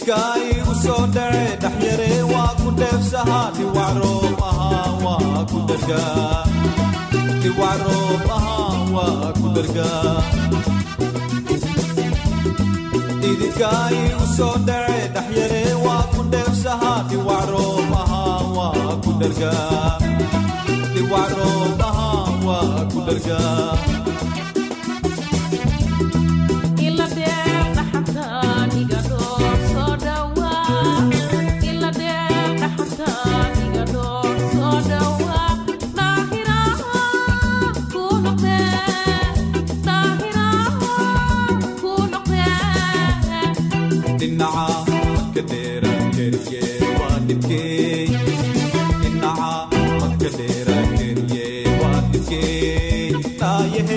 Idinkai usodare dahyare wa kudef sahati waro wa kudarga di waro wa kudarga Idinkai usodare dahyare wa kudef sahati waro wa kudarga di waro wa kudarga النعا كديرة كريه وادبكي النعا كديرة كريه وادبكي تايه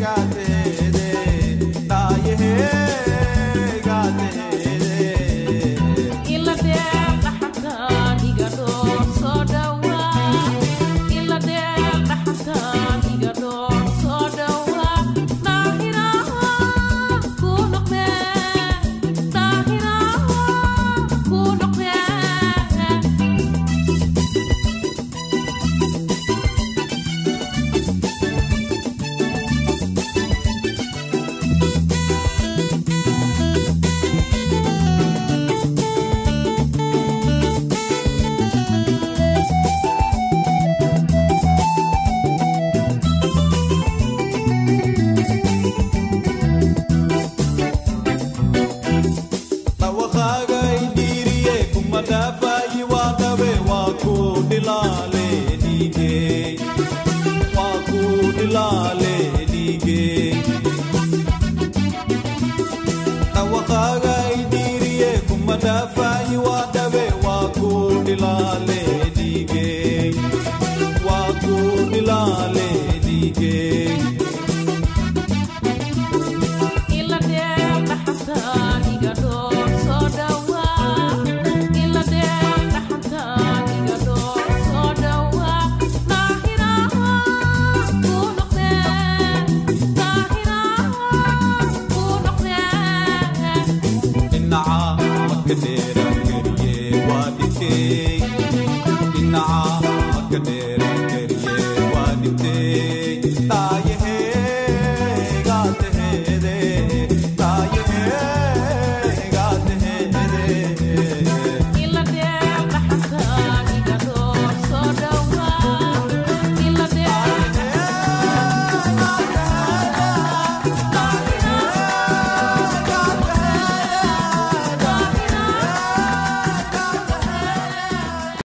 غاتي تايه غاتي إلا دير حتى نيغادور صدوا إلا دير حتى نيغادور صدوا Dafayi wa dawe wa ku dilale dige wa ku dilale dige Tawakaga idiriye kuma dafayi wa dawe wa ku dilale dige wa ku dilale dige Illa der hatta nigador sodawa النعا كديرة